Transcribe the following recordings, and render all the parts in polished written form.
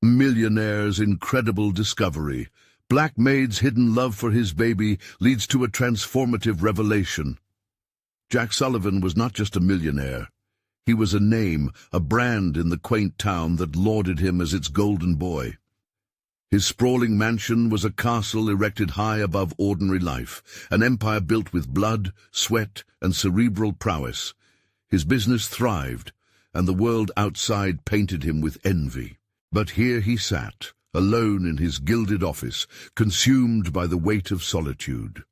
Millionaire's incredible discovery. Black Maid's hidden love for his baby leads to a transformative revelation. Jack Sullivan was not just a millionaire. He was a name, a brand in the quaint town that lauded him as its golden boy. His sprawling mansion was a castle erected high above ordinary life, an empire built with blood, sweat, and cerebral prowess. His business thrived, and the world outside painted him with envy. But here he sat, alone in his gilded office, consumed by the weight of solitude.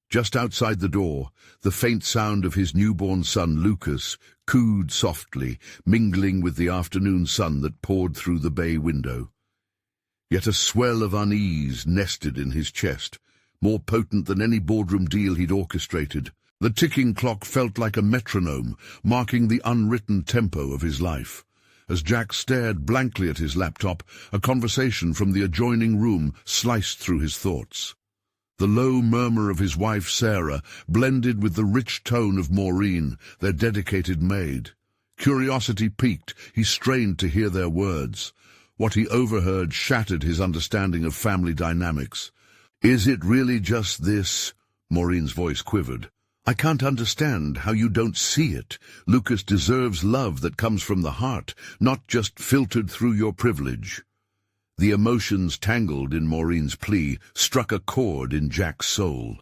Just outside the door, the faint sound of his newborn son Lucas cooed softly, mingling with the afternoon sun that poured through the bay window. Yet a swell of unease nested in his chest, more potent than any boardroom deal he'd orchestrated. The ticking clock felt like a metronome, marking the unwritten tempo of his life. As Jack stared blankly at his laptop, a conversation from the adjoining room sliced through his thoughts. The low murmur of his wife Sarah blended with the rich tone of Maureen, their dedicated maid. Curiosity piqued, he strained to hear their words. What he overheard shattered his understanding of family dynamics. "Is it really just this?" Maureen's voice quivered. "I can't understand how you don't see it. Lucas deserves love that comes from the heart, not just filtered through your privilege." The emotions tangled in Maureen's plea struck a chord in Jack's soul.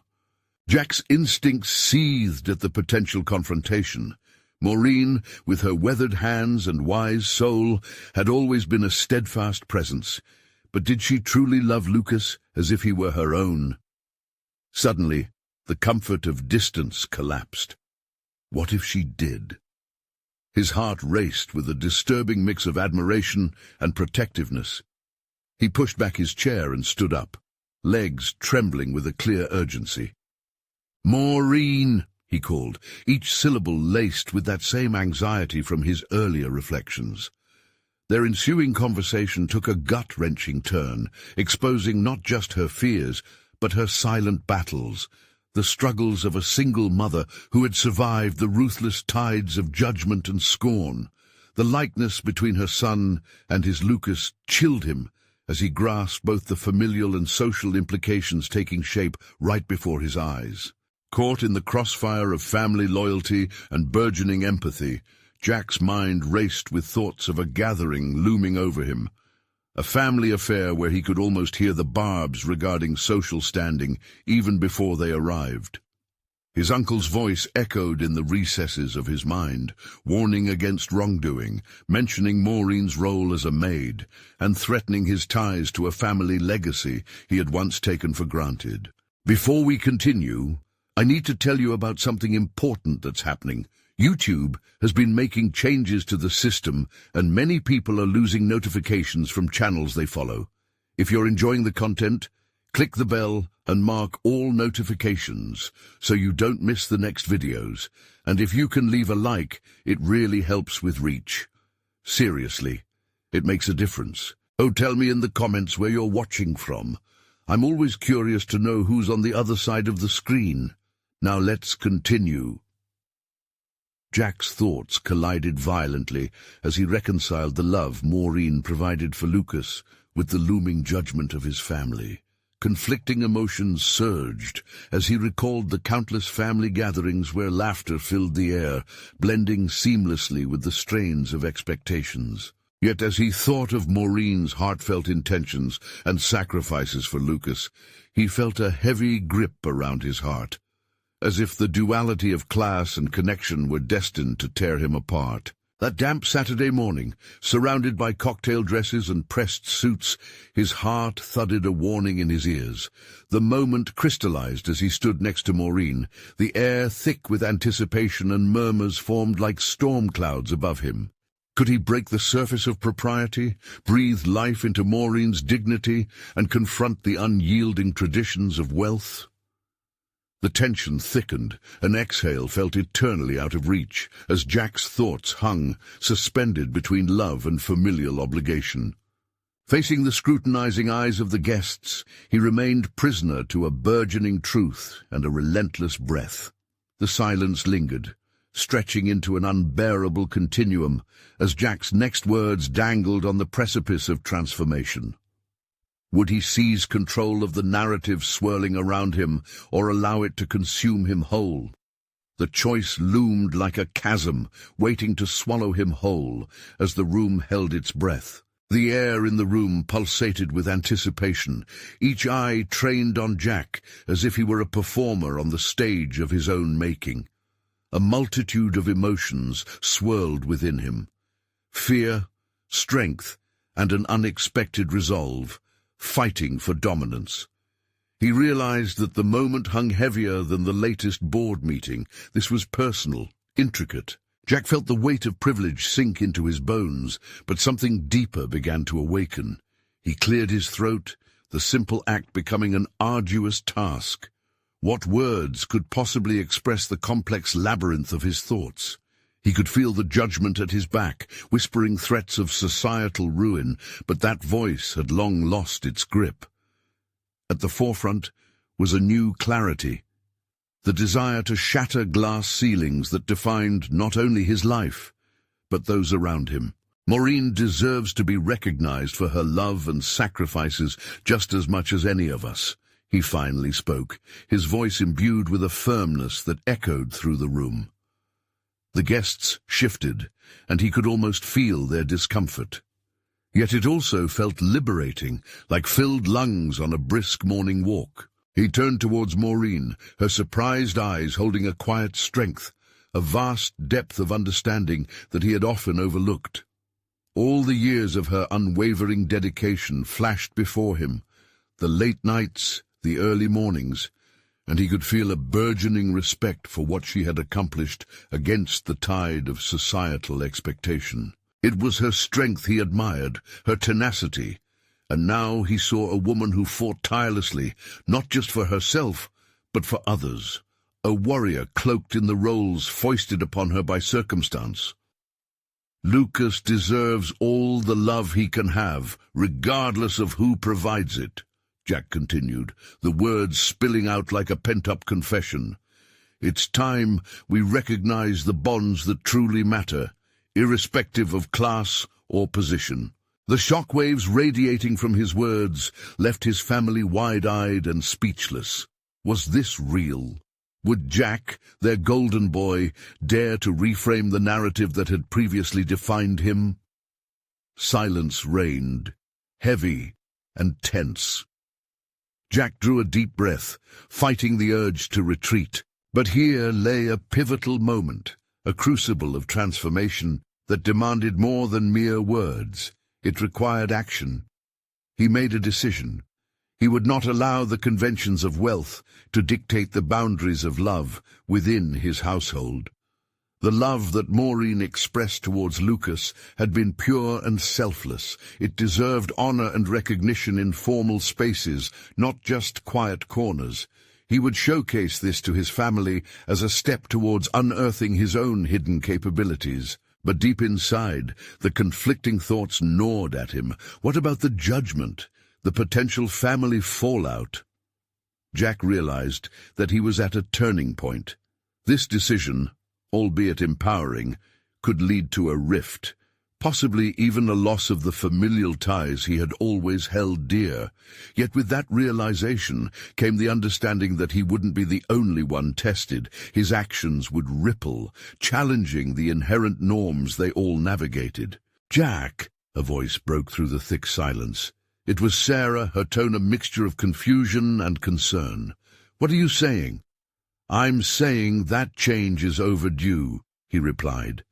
Jack's instincts seethed at the potential confrontation. Maureen, with her weathered hands and wise soul, had always been a steadfast presence. But did she truly love Lucas as if he were her own? Suddenly, the comfort of distance collapsed. What if she did? His heart raced with a disturbing mix of admiration and protectiveness. He pushed back his chair and stood up, legs trembling with a clear urgency. "Maureen!" he called, each syllable laced with that same anxiety from his earlier reflections. Their ensuing conversation took a gut-wrenching turn, exposing not just her fears, but her silent battles, the struggles of a single mother who had survived the ruthless tides of judgment and scorn. The likeness between her son and his Lucas chilled him as he grasped both the familial and social implications taking shape right before his eyes. Caught in the crossfire of family loyalty and burgeoning empathy, Jack's mind raced with thoughts of a gathering looming over him, a family affair where he could almost hear the barbs regarding social standing even before they arrived. His uncle's voice echoed in the recesses of his mind, warning against wrongdoing, mentioning Maureen's role as a maid, and threatening his ties to a family legacy he had once taken for granted. Before we continue, I need to tell you about something important that's happening. YouTube has been making changes to the system, and many people are losing notifications from channels they follow. If you're enjoying the content, click the bell and mark all notifications so you don't miss the next videos. And if you can leave a like, it really helps with reach. Seriously, it makes a difference. Oh, tell me in the comments where you're watching from. I'm always curious to know who's on the other side of the screen. Now let's continue. Jack's thoughts collided violently as he reconciled the love Maureen provided for Lucas with the looming judgment of his family. Conflicting emotions surged as he recalled the countless family gatherings where laughter filled the air, blending seamlessly with the strains of expectations. Yet as he thought of Maureen's heartfelt intentions and sacrifices for Lucas, he felt a heavy grip around his heart, as if the duality of class and connection were destined to tear him apart. That damp Saturday morning, surrounded by cocktail dresses and pressed suits, his heart thudded a warning in his ears. The moment crystallized as he stood next to Maureen, the air thick with anticipation, and murmurs formed like storm clouds above him. Could he break the surface of propriety, breathe life into Maureen's dignity, and confront the unyielding traditions of wealth? The tension thickened, an exhale felt eternally out of reach, as Jack's thoughts hung, suspended between love and familial obligation. Facing the scrutinizing eyes of the guests, he remained prisoner to a burgeoning truth and a relentless breath. The silence lingered, stretching into an unbearable continuum as Jack's next words dangled on the precipice of transformation. Would he seize control of the narrative swirling around him or allow it to consume him whole? The choice loomed like a chasm, waiting to swallow him whole as the room held its breath. The air in the room pulsated with anticipation, each eye trained on Jack as if he were a performer on the stage of his own making. A multitude of emotions swirled within him. Fear, strength, and an unexpected resolve, fighting for dominance. He realized that the moment hung heavier than the latest board meeting. This was personal, intricate. Jack felt the weight of privilege sink into his bones, but something deeper began to awaken. He cleared his throat, the simple act becoming an arduous task. What words could possibly express the complex labyrinth of his thoughts? He could feel the judgment at his back, whispering threats of societal ruin, but that voice had long lost its grip. At the forefront was a new clarity, the desire to shatter glass ceilings that defined not only his life, but those around him. Maureen deserves to be recognized for her love and sacrifices just as much as any of us. He finally spoke, his voice imbued with a firmness that echoed through the room. The guests shifted, and he could almost feel their discomfort. Yet it also felt liberating, like filled lungs on a brisk morning walk. He turned towards Maureen, her surprised eyes holding a quiet strength, a vast depth of understanding that he had often overlooked. All the years of her unwavering dedication flashed before him, the late nights, the early mornings, and he could feel a burgeoning respect for what she had accomplished against the tide of societal expectation. It was her strength he admired, her tenacity, and now he saw a woman who fought tirelessly, not just for herself, but for others, a warrior cloaked in the roles foisted upon her by circumstance. Lucas deserves all the love he can have, regardless of who provides it, Jack continued, the words spilling out like a pent-up confession. It's time we recognize the bonds that truly matter, irrespective of class or position. The shockwaves radiating from his words left his family wide-eyed and speechless. Was this real? Would Jack, their golden boy, dare to reframe the narrative that had previously defined him? Silence reigned, heavy and tense. Jack drew a deep breath, fighting the urge to retreat. But here lay a pivotal moment, a crucible of transformation that demanded more than mere words. It required action. He made a decision. He would not allow the conventions of wealth to dictate the boundaries of love within his household. The love that Maureen expressed towards Lucas had been pure and selfless. It deserved honor and recognition in formal spaces, not just quiet corners. He would showcase this to his family as a step towards unearthing his own hidden capabilities. But deep inside, the conflicting thoughts gnawed at him. What about the judgment, the potential family fallout? Jack realized that he was at a turning point. This decision, albeit empowering, could lead to a rift, possibly even a loss of the familial ties he had always held dear. Yet with that realization came the understanding that he wouldn't be the only one tested. His actions would ripple, challenging the inherent norms they all navigated. "Jack," a voice broke through the thick silence. It was Sarah, her tone a mixture of confusion and concern. "What are you saying?" "I'm saying that change is overdue," he replied,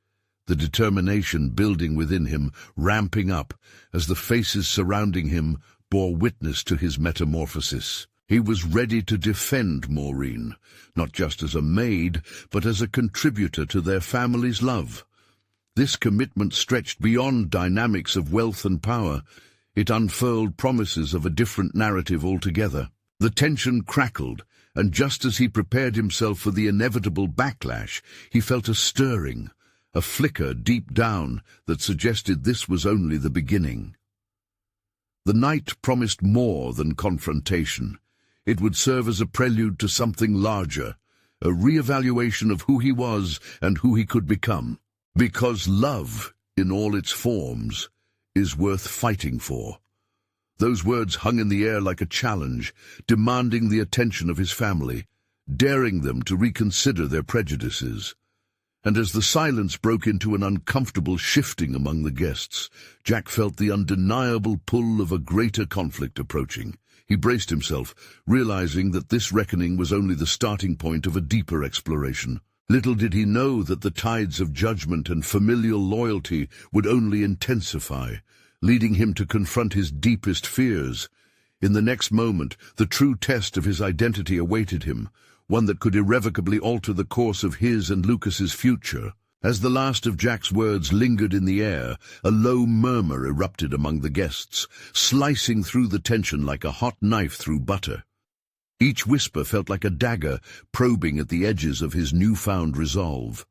the determination building within him, ramping up as the faces surrounding him bore witness to his metamorphosis. He was ready to defend Maureen, not just as a maid, but as a contributor to their family's love. This commitment stretched beyond dynamics of wealth and power. It unfurled promises of a different narrative altogether. The tension crackled, and just as he prepared himself for the inevitable backlash, he felt a stirring, a flicker deep down that suggested this was only the beginning. The night promised more than confrontation. It would serve as a prelude to something larger, a re-evaluation of who he was and who he could become. Because love, in all its forms, is worth fighting for. Those words hung in the air like a challenge, demanding the attention of his family, daring them to reconsider their prejudices. And as the silence broke into an uncomfortable shifting among the guests, Jack felt the undeniable pull of a greater conflict approaching. He braced himself, realizing that this reckoning was only the starting point of a deeper exploration. Little did he know that the tides of judgment and familial loyalty would only intensify, leading him to confront his deepest fears. In the next moment, the true test of his identity awaited him, one that could irrevocably alter the course of his and Lucas's future. As the last of Jack's words lingered in the air, a low murmur erupted among the guests, slicing through the tension like a hot knife through butter. Each whisper felt like a dagger probing at the edges of his newfound resolve.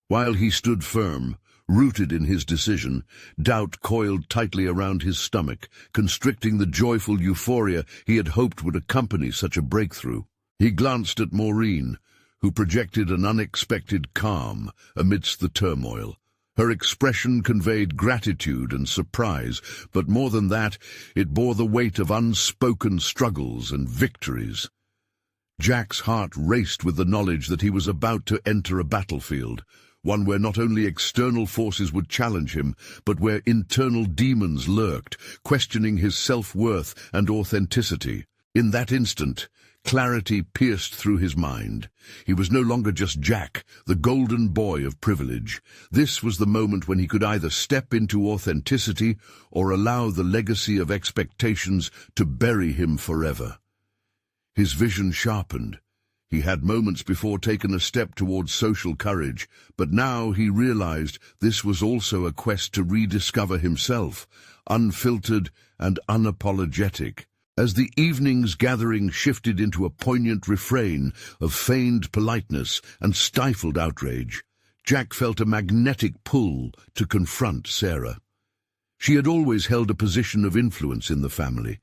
While he stood firm, rooted in his decision, doubt coiled tightly around his stomach, constricting the joyful euphoria he had hoped would accompany such a breakthrough. He glanced at Maureen, who projected an unexpected calm amidst the turmoil. Her expression conveyed gratitude and surprise, but more than that, it bore the weight of unspoken struggles and victories. Jack's heart raced with the knowledge that he was about to enter a battlefield, one where not only external forces would challenge him, but where internal demons lurked, questioning his self-worth and authenticity. In that instant, clarity pierced through his mind. He was no longer just Jack, the golden boy of privilege. This was the moment when he could either step into authenticity or allow the legacy of expectations to bury him forever. His vision sharpened. He had moments before taken a step towards social courage, but now he realized this was also a quest to rediscover himself, unfiltered and unapologetic. As the evening's gathering shifted into a poignant refrain of feigned politeness and stifled outrage, Jack felt a magnetic pull to confront Sarah. She had always held a position of influence in the family,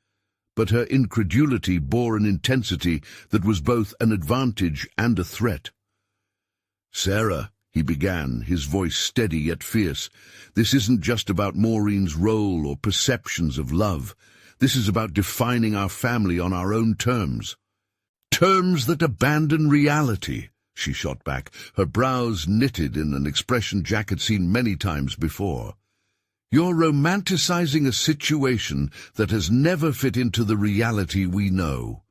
but her incredulity bore an intensity that was both an advantage and a threat. "Sarah," he began, his voice steady yet fierce, "this isn't just about Maureen's role or perceptions of love. This is about defining our family on our own terms." "Terms that abandon reality," she shot back, her brows knitted in an expression Jack had seen many times before. "You're romanticizing a situation that has never fit into the reality we know."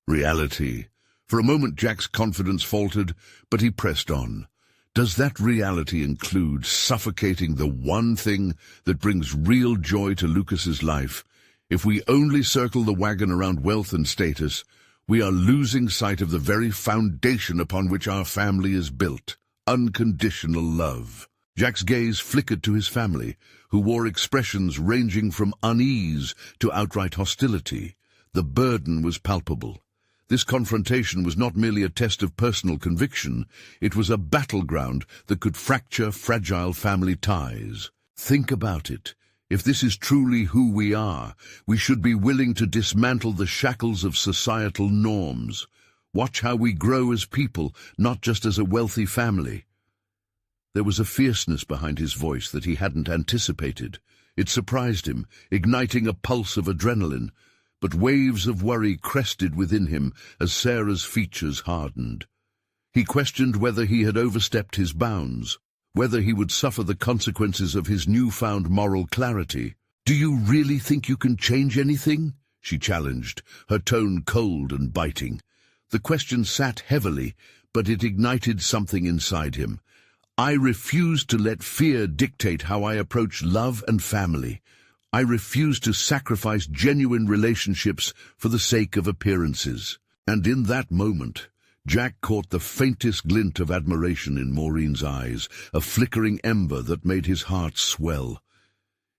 Reality. For a moment Jack's confidence faltered, but he pressed on. Does that reality include suffocating the one thing that brings real joy to Lucas's life? If we only circle the wagon around wealth and status, we are losing sight of the very foundation upon which our family is built: unconditional love. Jack's gaze flickered to his family, who wore expressions ranging from unease to outright hostility. The burden was palpable. This confrontation was not merely a test of personal conviction, it was a battleground that could fracture fragile family ties. Think about it. If this is truly who we are, we should be willing to dismantle the shackles of societal norms. Watch how we grow as people, not just as a wealthy family. There was a fierceness behind his voice that he hadn't anticipated. It surprised him, igniting a pulse of adrenaline, but waves of worry crested within him as Sarah's features hardened. He questioned whether he had overstepped his bounds, whether he would suffer the consequences of his newfound moral clarity. "Do you really think you can change anything?" she challenged, her tone cold and biting. The question sat heavily, but it ignited something inside him. "I refuse to let fear dictate how I approach love and family. I refuse to sacrifice genuine relationships for the sake of appearances." And in that moment, Jack caught the faintest glint of admiration in Maureen's eyes, a flickering ember that made his heart swell.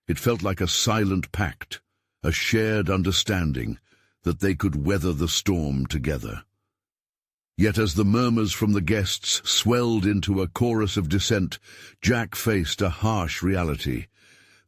It felt like a silent pact, a shared understanding that they could weather the storm together. Yet as the murmurs from the guests swelled into a chorus of dissent, Jack faced a harsh reality.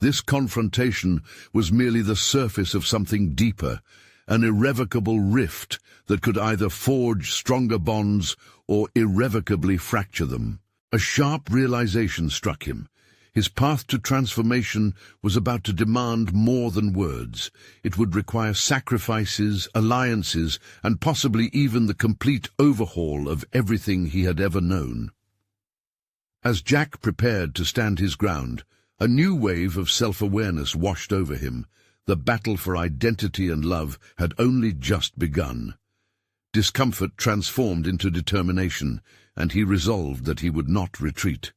This confrontation was merely the surface of something deeper, an irrevocable rift that could either forge stronger bonds or irrevocably fracture them. A sharp realization struck him. His path to transformation was about to demand more than words. It would require sacrifices, alliances, and possibly even the complete overhaul of everything he had ever known. As Jack prepared to stand his ground, a new wave of self-awareness washed over him. The battle for identity and love had only just begun. Discomfort transformed into determination, and he resolved that he would not retreat.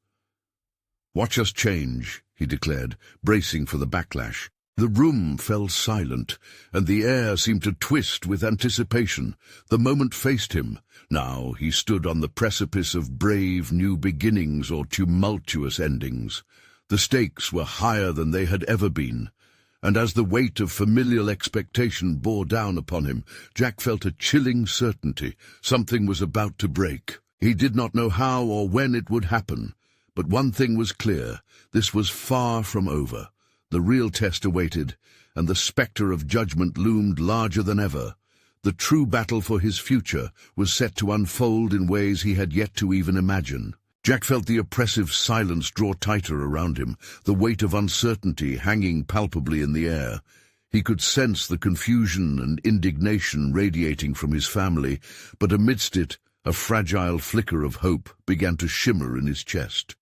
"Watch us change," he declared, bracing for the backlash. The room fell silent, and the air seemed to twist with anticipation. The moment faced him. Now he stood on the precipice of brave new beginnings or tumultuous endings. The stakes were higher than they had ever been, and as the weight of familial expectation bore down upon him, Jack felt a chilling certainty. Something was about to break. He did not know how or when it would happen. But one thing was clear: this was far from over. The real test awaited, and the spectre of judgment loomed larger than ever. The true battle for his future was set to unfold in ways he had yet to even imagine. Jack felt the oppressive silence draw tighter around him, the weight of uncertainty hanging palpably in the air. He could sense the confusion and indignation radiating from his family, but amidst it, a fragile flicker of hope began to shimmer in his chest.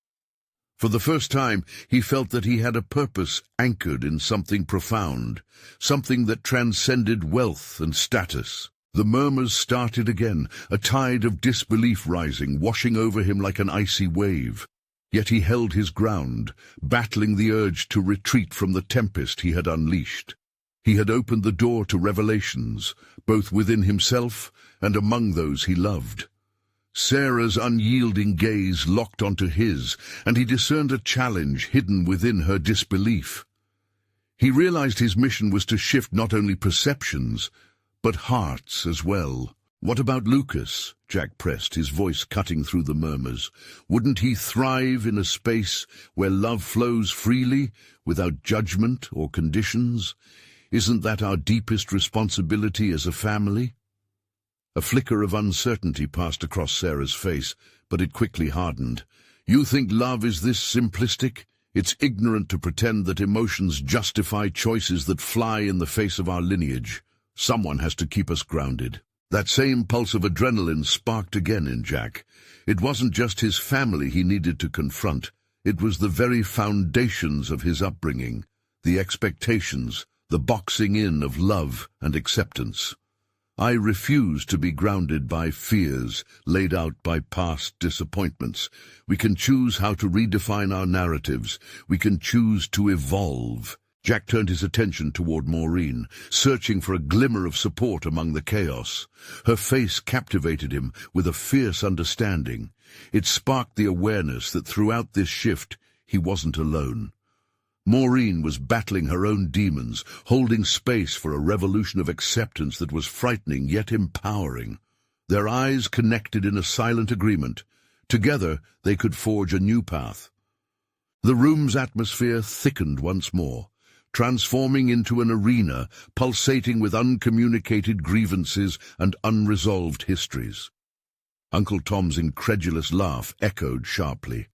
For the first time, he felt that he had a purpose anchored in something profound, something that transcended wealth and status. The murmurs started again, a tide of disbelief rising, washing over him like an icy wave. Yet he held his ground, battling the urge to retreat from the tempest he had unleashed. He had opened the door to revelations, both within himself and among those he loved. Sarah's unyielding gaze locked onto his, and he discerned a challenge hidden within her disbelief. He realized his mission was to shift not only perceptions, but hearts as well. "What about Lucas?" Jack pressed, his voice cutting through the murmurs. "Wouldn't he thrive in a space where love flows freely, without judgment or conditions? Isn't that our deepest responsibility as a family?" A flicker of uncertainty passed across Sarah's face, but it quickly hardened. "You think love is this simplistic? It's ignorant to pretend that emotions justify choices that fly in the face of our lineage. Someone has to keep us grounded." That same pulse of adrenaline sparked again in Jack. It wasn't just his family he needed to confront. It was the very foundations of his upbringing, the expectations, the boxing in of love and acceptance. "I refuse to be grounded by fears laid out by past disappointments. We can choose how to redefine our narratives. We can choose to evolve." Jack turned his attention toward Maureen, searching for a glimmer of support among the chaos. Her face captivated him with a fierce understanding. It sparked the awareness that throughout this shift he wasn't alone. Maureen was battling her own demons, holding space for a revolution of acceptance that was frightening yet empowering. Their eyes connected in a silent agreement. Together they could forge a new path. The room's atmosphere thickened once more, transforming into an arena pulsating with uncommunicated grievances and unresolved histories. Uncle Tom's incredulous laugh echoed sharply.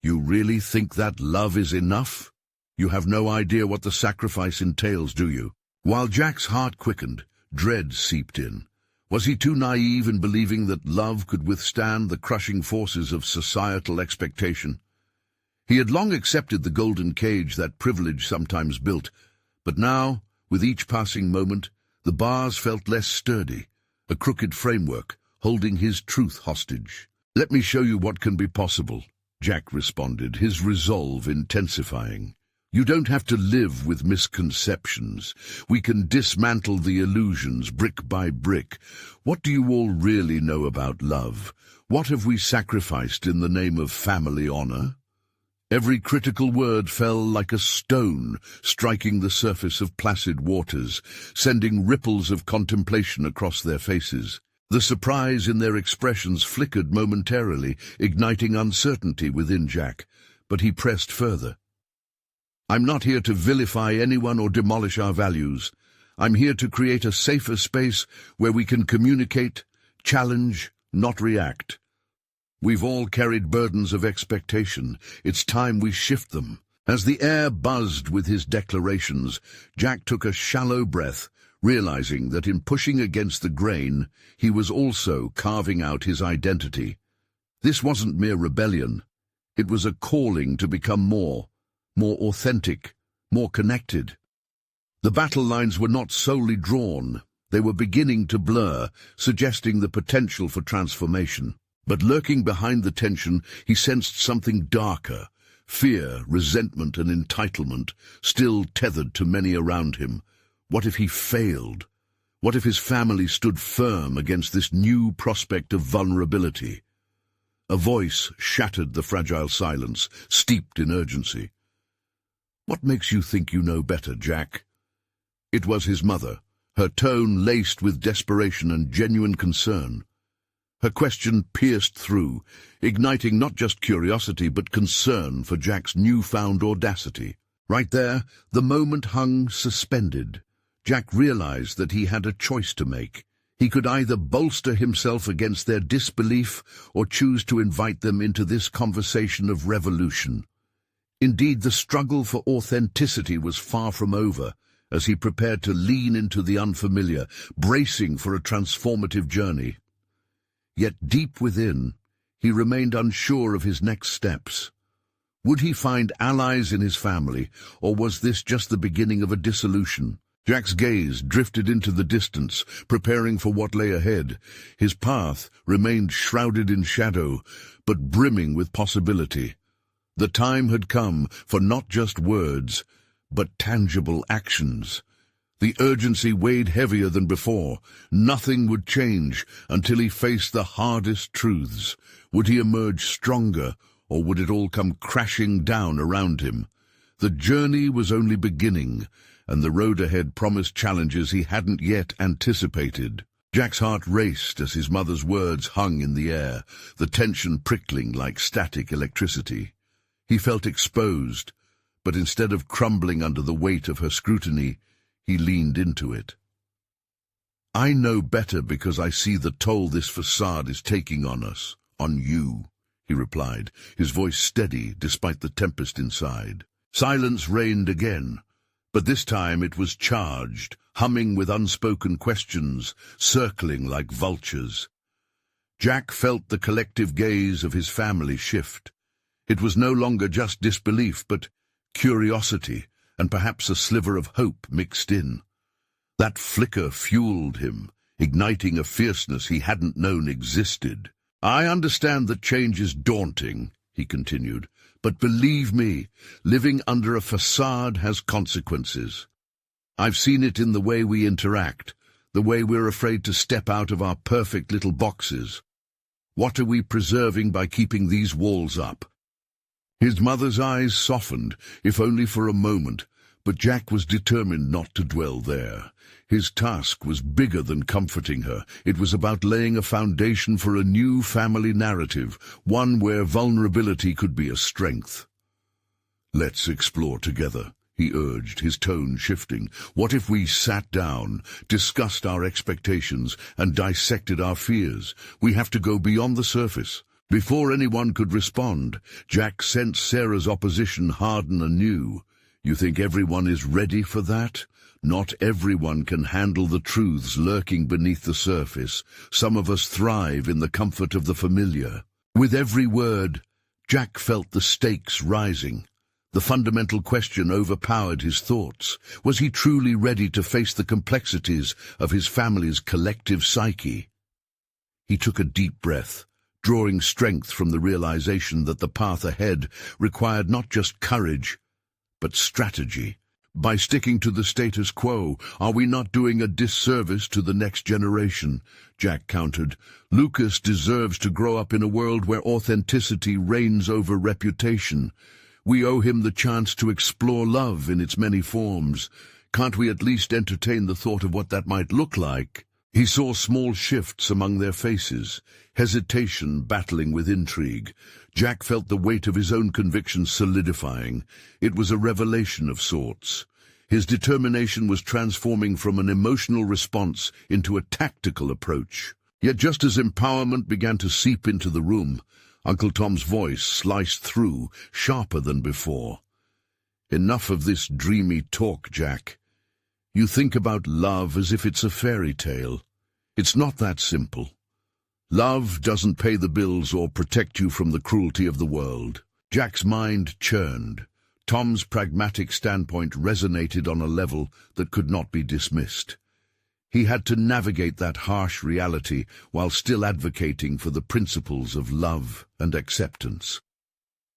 "You really think that love is enough? You have no idea what the sacrifice entails, do you?" While Jack's heart quickened, dread seeped in. Was he too naive in believing that love could withstand the crushing forces of societal expectation? He had long accepted the golden cage that privilege sometimes built, but now, with each passing moment, the bars felt less sturdy, a crooked framework holding his truth hostage. "Let me show you what can be possible," Jack responded, his resolve intensifying. "You don't have to live with misconceptions. We can dismantle the illusions brick by brick. What do you all really know about love? What have we sacrificed in the name of family honor?" Every critical word fell like a stone, striking the surface of placid waters, sending ripples of contemplation across their faces. The surprise in their expressions flickered momentarily, igniting uncertainty within Jack, but he pressed further. "I'm not here to vilify anyone or demolish our values. I'm here to create a safer space where we can communicate, challenge, not react. We've all carried burdens of expectation. It's time we shift them. As the air buzzed with his declarations, Jack took a shallow breath, realizing that in pushing against the grain, he was also carving out his identity. This wasn't mere rebellion. It was a calling to become more authentic, more connected. The battle lines were not solely drawn. They were beginning to blur, suggesting the potential for transformation. But lurking behind the tension, he sensed something darker. Fear, resentment, and entitlement, still tethered to many around him. What if he failed? What if his family stood firm against this new prospect of vulnerability? A voice shattered the fragile silence, steeped in urgency. "What makes you think you know better, Jack?" It was his mother, her tone laced with desperation and genuine concern. Her question pierced through, igniting not just curiosity but concern for Jack's newfound audacity. Right there, the moment hung suspended. Jack realized that he had a choice to make. He could either bolster himself against their disbelief or choose to invite them into this conversation of revolution. Indeed, the struggle for authenticity was far from over, as he prepared to lean into the unfamiliar, bracing for a transformative journey. Yet deep within, he remained unsure of his next steps. Would he find allies in his family, or was this just the beginning of a dissolution? Jack's gaze drifted into the distance, preparing for what lay ahead. His path remained shrouded in shadow, but brimming with possibility. The time had come for not just words, but tangible actions. The urgency weighed heavier than before. Nothing would change until he faced the hardest truths. Would he emerge stronger, or would it all come crashing down around him? The journey was only beginning, and the road ahead promised challenges he hadn't yet anticipated. Jack's heart raced as his mother's words hung in the air, the tension prickling like static electricity. He felt exposed, but instead of crumbling under the weight of her scrutiny, he leaned into it. "I know better because I see the toll this facade is taking on us, on you," he replied, his voice steady despite the tempest inside. Silence reigned again, but this time it was charged, humming with unspoken questions, circling like vultures. Jack felt the collective gaze of his family shift. It was no longer just disbelief, but curiosity, and perhaps a sliver of hope mixed in. That flicker fueled him, igniting a fierceness he hadn't known existed. "I understand that change is daunting," he continued, "but believe me, living under a facade has consequences. I've seen it in the way we interact, the way we're afraid to step out of our perfect little boxes. What are we preserving by keeping these walls up?" His mother's eyes softened, if only for a moment, but Jack was determined not to dwell there. His task was bigger than comforting her. It was about laying a foundation for a new family narrative, one where vulnerability could be a strength. "Let's explore together," he urged, his tone shifting. "What if we sat down, discussed our expectations, and dissected our fears? We have to go beyond the surface." Before anyone could respond, Jack sensed Sarah's opposition harden anew. "You think everyone is ready for that? Not everyone can handle the truths lurking beneath the surface. Some of us thrive in the comfort of the familiar." With every word, Jack felt the stakes rising. The fundamental question overpowered his thoughts. Was he truly ready to face the complexities of his family's collective psyche? He took a deep breath, drawing strength from the realization that the path ahead required not just courage, but strategy. By sticking to the status quo, are we not doing a disservice to the next generation? Jack countered. Lucas deserves to grow up in a world where authenticity reigns over reputation. We owe him the chance to explore love in its many forms. Can't we at least entertain the thought of what that might look like? He saw small shifts among their faces, hesitation battling with intrigue. Jack felt the weight of his own convictions solidifying. It was a revelation of sorts. His determination was transforming from an emotional response into a tactical approach. Yet just as empowerment began to seep into the room, Uncle Tom's voice sliced through, sharper than before. "Enough of this dreamy talk, Jack. You think about love as if it's a fairy tale. It's not that simple. Love doesn't pay the bills or protect you from the cruelty of the world." Jack's mind churned. Tom's pragmatic standpoint resonated on a level that could not be dismissed. He had to navigate that harsh reality while still advocating for the principles of love and acceptance.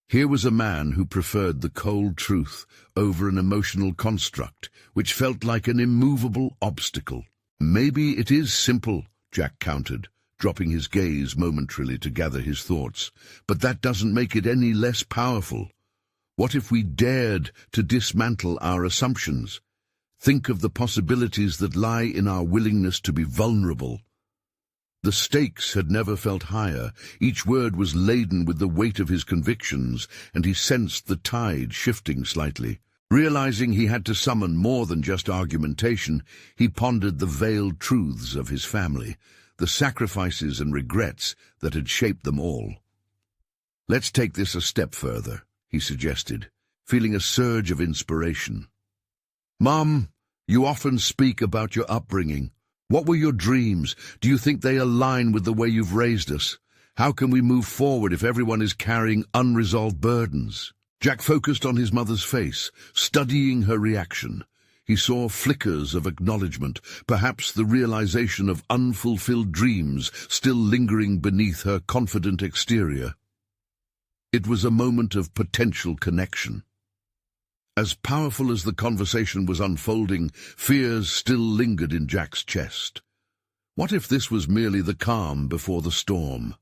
Here was a man who preferred the cold truth over an emotional construct, which felt like an immovable obstacle. "Maybe it is simple," Jack countered, dropping his gaze momentarily to gather his thoughts, "but that doesn't make it any less powerful. What if we dared to dismantle our assumptions? Think of the possibilities that lie in our willingness to be vulnerable." The stakes had never felt higher. Each word was laden with the weight of his convictions, and he sensed the tide shifting slightly. Realizing he had to summon more than just argumentation, he pondered the veiled truths of his family, the sacrifices and regrets that had shaped them all. "Let's take this a step further," he suggested, feeling a surge of inspiration. "Mom, you often speak about your upbringing. What were your dreams? Do you think they align with the way you've raised us? How can we move forward if everyone is carrying unresolved burdens?" Jack focused on his mother's face, studying her reaction. He saw flickers of acknowledgement, perhaps the realization of unfulfilled dreams still lingering beneath her confident exterior. It was a moment of potential connection. As powerful as the conversation was unfolding, fears still lingered in Jack's chest. What if this was merely the calm before the storm?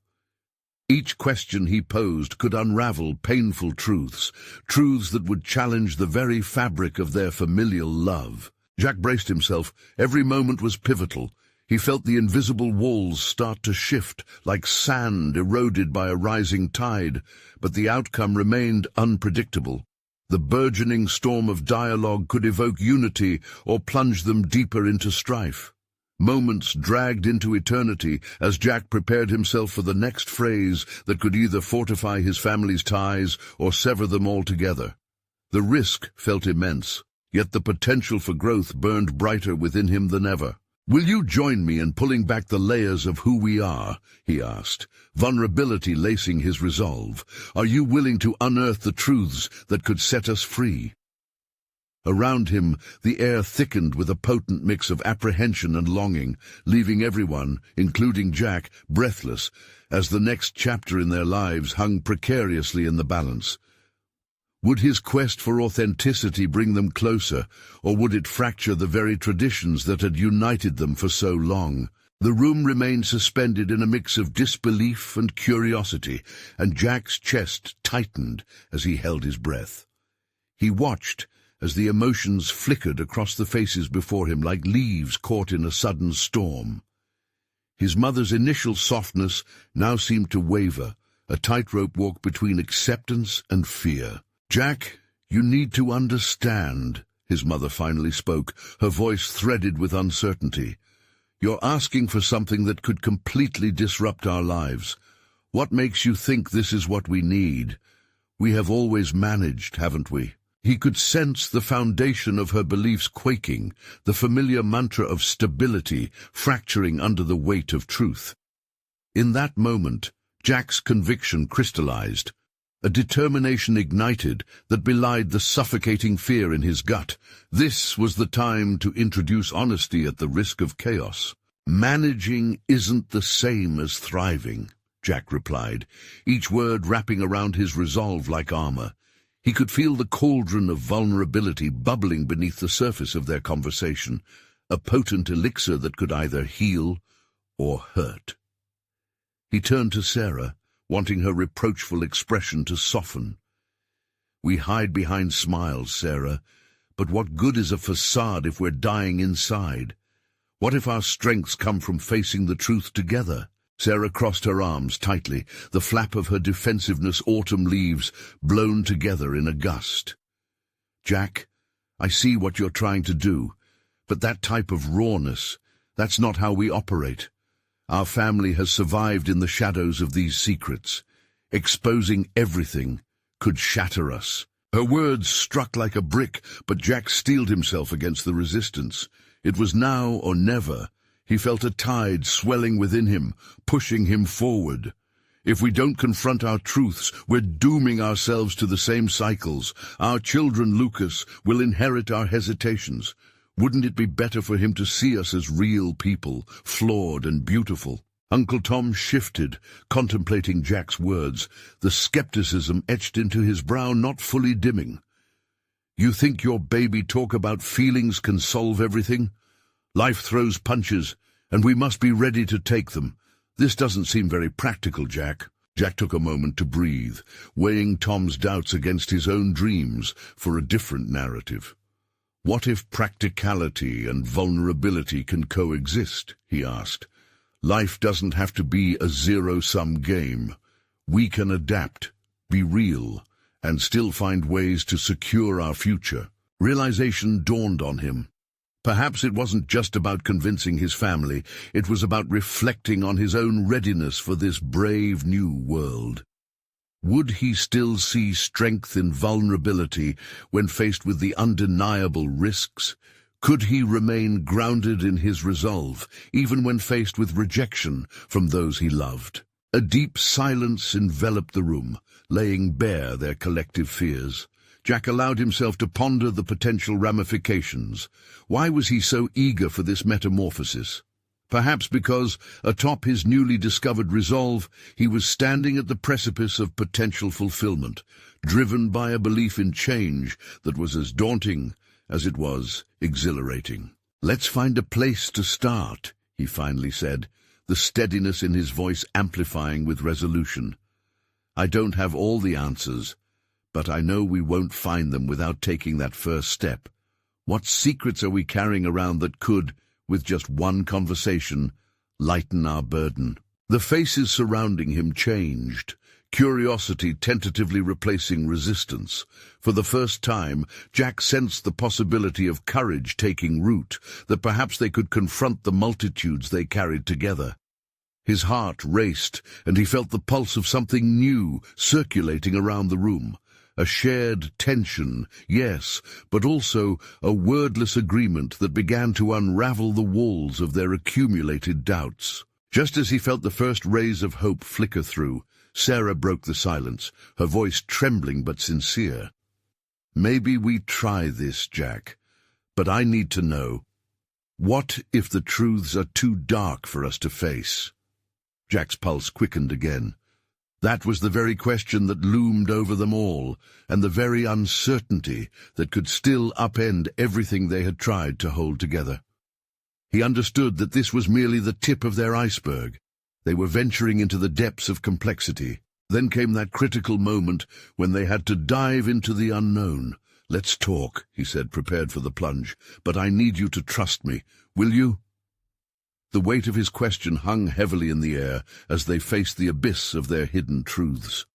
Each question he posed could unravel painful truths that would challenge the very fabric of their familial love. Jack braced himself. Every moment was pivotal. He felt the invisible walls start to shift, like sand eroded by a rising tide, but the outcome remained unpredictable. The burgeoning storm of dialogue could evoke unity or plunge them deeper into strife. Moments dragged into eternity as Jack prepared himself for the next phrase that could either fortify his family's ties or sever them altogether. The risk felt immense, yet the potential for growth burned brighter within him than ever. "Will you join me in pulling back the layers of who we are?" he asked, vulnerability lacing his resolve. "Are you willing to unearth the truths that could set us free?" Around him, the air thickened with a potent mix of apprehension and longing, leaving everyone, including Jack, breathless, as the next chapter in their lives hung precariously in the balance. Would his quest for authenticity bring them closer, or would it fracture the very traditions that had united them for so long? The room remained suspended in a mix of disbelief and curiosity, and Jack's chest tightened as he held his breath. He watched as the emotions flickered across the faces before him like leaves caught in a sudden storm. His mother's initial softness now seemed to waver, a tightrope walk between acceptance and fear. "Jack, you need to understand," his mother finally spoke, her voice threaded with uncertainty. "You're asking for something that could completely disrupt our lives. What makes you think this is what we need? We have always managed, haven't we?" He could sense the foundation of her beliefs quaking, the familiar mantra of stability fracturing under the weight of truth. In that moment, Jack's conviction crystallized. A determination ignited that belied the suffocating fear in his gut. This was the time to introduce honesty at the risk of chaos. "Managing isn't the same as thriving," Jack replied, each word wrapping around his resolve like armor. He could feel the cauldron of vulnerability bubbling beneath the surface of their conversation, a potent elixir that could either heal or hurt. He turned to Sarah, wanting her reproachful expression to soften. "We hide behind smiles, Sarah, but what good is a facade if we're dying inside? What if our strengths come from facing the truth together?" Sarah crossed her arms tightly, the flap of her defensiveness autumn leaves blown together in a gust. "Jack, I see what you're trying to do, but that type of rawness, that's not how we operate. Our family has survived in the shadows of these secrets. Exposing everything could shatter us." Her words struck like a brick, but Jack steeled himself against the resistance. It was now or never. He felt a tide swelling within him, pushing him forward. If we don't confront our truths, we're dooming ourselves to the same cycles. Our children, Lucas, will inherit our hesitations. Wouldn't it be better for him to see us as real people, flawed and beautiful? Uncle Tom shifted, contemplating Jack's words, the skepticism etched into his brow not fully dimming. "You think your baby talk about feelings can solve everything? Life throws punches, and we must be ready to take them. This doesn't seem very practical, Jack." Jack took a moment to breathe, weighing Tom's doubts against his own dreams for a different narrative. "What if practicality and vulnerability can coexist?" he asked. "Life doesn't have to be a zero-sum game. We can adapt, be real, and still find ways to secure our future." Realization dawned on him. Perhaps it wasn't just about convincing his family, it was about reflecting on his own readiness for this brave new world. Would he still see strength in vulnerability when faced with the undeniable risks? Could he remain grounded in his resolve, even when faced with rejection from those he loved? A deep silence enveloped the room, laying bare their collective fears. Jack allowed himself to ponder the potential ramifications. Why was he so eager for this metamorphosis? Perhaps because, atop his newly discovered resolve, he was standing at the precipice of potential fulfillment, driven by a belief in change that was as daunting as it was exhilarating. "Let's find a place to start," he finally said, the steadiness in his voice amplifying with resolution. "I don't have all the answers, but I know we won't find them without taking that first step. What secrets are we carrying around that could, with just one conversation, lighten our burden?" The faces surrounding him changed, curiosity tentatively replacing resistance. For the first time, Jack sensed the possibility of courage taking root, that perhaps they could confront the multitudes they carried together. His heart raced, and he felt the pulse of something new circulating around the room. A shared tension, yes, but also a wordless agreement that began to unravel the walls of their accumulated doubts. Just as he felt the first rays of hope flicker through, Sarah broke the silence, her voice trembling but sincere. "Maybe we try this, Jack, but I need to know. What if the truths are too dark for us to face?" Jack's pulse quickened again. That was the very question that loomed over them all, and the very uncertainty that could still upend everything they had tried to hold together. He understood that this was merely the tip of their iceberg. They were venturing into the depths of complexity. Then came that critical moment when they had to dive into the unknown. "Let's talk," he said, prepared for the plunge, "but I need you to trust me. Will you?" The weight of his question hung heavily in the air as they faced the abyss of their hidden truths.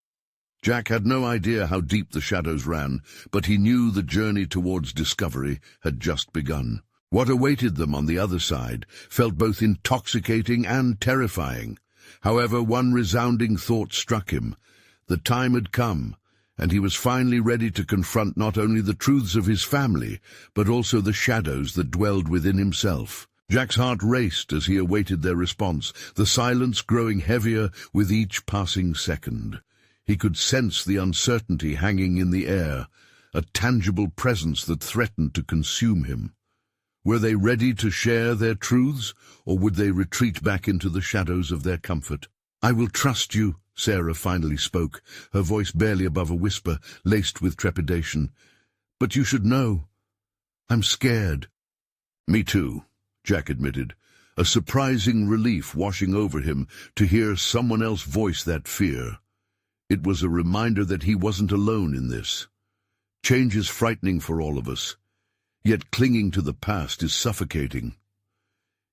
Jack had no idea how deep the shadows ran, but he knew the journey towards discovery had just begun. What awaited them on the other side felt both intoxicating and terrifying. However, one resounding thought struck him. The time had come, and he was finally ready to confront not only the truths of his family, but also the shadows that dwelled within himself. Jack's heart raced as he awaited their response, the silence growing heavier with each passing second. He could sense the uncertainty hanging in the air, a tangible presence that threatened to consume him. Were they ready to share their truths, or would they retreat back into the shadows of their comfort? "I will trust you," Sarah finally spoke, her voice barely above a whisper, laced with trepidation. "But you should know. I'm scared." "Me too," Jack admitted, a surprising relief washing over him to hear someone else voice that fear. It was a reminder that he wasn't alone in this. Change is frightening for all of us, yet clinging to the past is suffocating.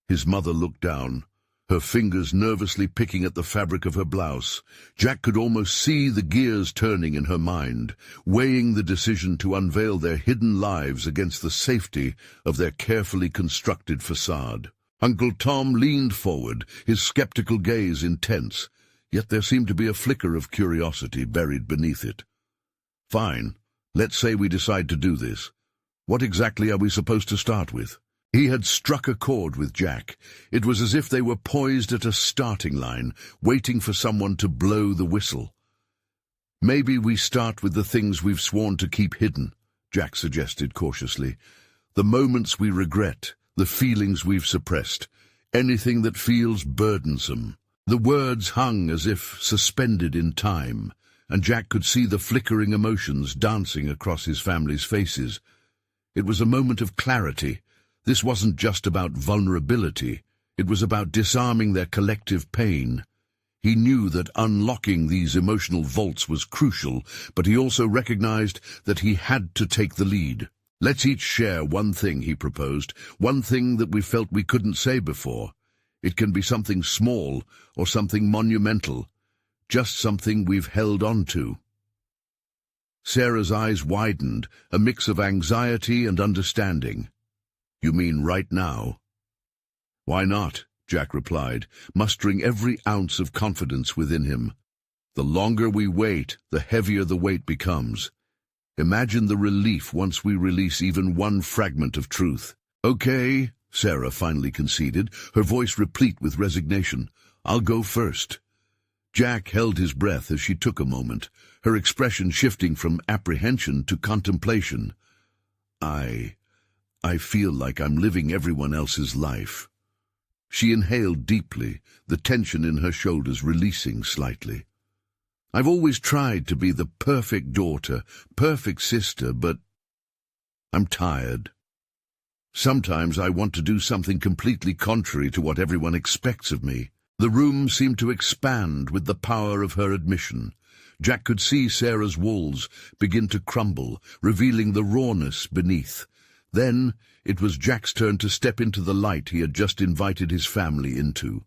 His mother looked down, her fingers nervously picking at the fabric of her blouse. Jack could almost see the gears turning in her mind, weighing the decision to unveil their hidden lives against the safety of their carefully constructed facade. Uncle Tom leaned forward, his skeptical gaze intense, yet there seemed to be a flicker of curiosity buried beneath it. "Fine. Let's say we decide to do this. What exactly are we supposed to start with?" He had struck a chord with Jack. It was as if they were poised at a starting line, waiting for someone to blow the whistle. "Maybe we start with the things we've sworn to keep hidden," Jack suggested cautiously. "The moments we regret, the feelings we've suppressed, anything that feels burdensome." The words hung as if suspended in time, and Jack could see the flickering emotions dancing across his family's faces. It was a moment of clarity. This wasn't just about vulnerability. It was about disarming their collective pain. He knew that unlocking these emotional vaults was crucial, but he also recognized that he had to take the lead. "Let's each share one thing," he proposed, "one thing that we felt we couldn't say before. It can be something small or something monumental, just something we've held on to." Sarah's eyes widened, a mix of anxiety and understanding. "You mean right now?" "Why not?" Jack replied, mustering every ounce of confidence within him. "The longer we wait, the heavier the weight becomes. Imagine the relief once we release even one fragment of truth." "Okay," Sarah finally conceded, her voice replete with resignation. "I'll go first." Jack held his breath as she took a moment, her expression shifting from apprehension to contemplation. I feel like I'm living everyone else's life." She inhaled deeply, the tension in her shoulders releasing slightly. "I've always tried to be the perfect daughter, perfect sister, but I'm tired. Sometimes I want to do something completely contrary to what everyone expects of me." The room seemed to expand with the power of her admission. Jack could see Sarah's walls begin to crumble, revealing the rawness beneath. Then it was Jack's turn to step into the light he had just invited his family into.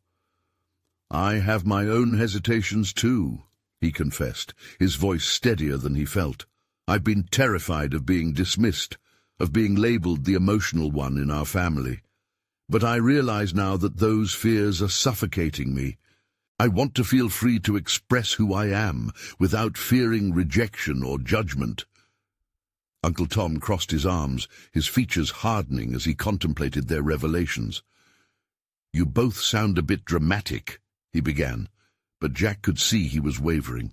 "I have my own hesitations too," he confessed, his voice steadier than he felt. "I've been terrified of being dismissed, of being labeled the emotional one in our family. But I realize now that those fears are suffocating me. I want to feel free to express who I am, without fearing rejection or judgment." Uncle Tom crossed his arms, his features hardening as he contemplated their revelations. "You both sound a bit dramatic," he began, but Jack could see he was wavering.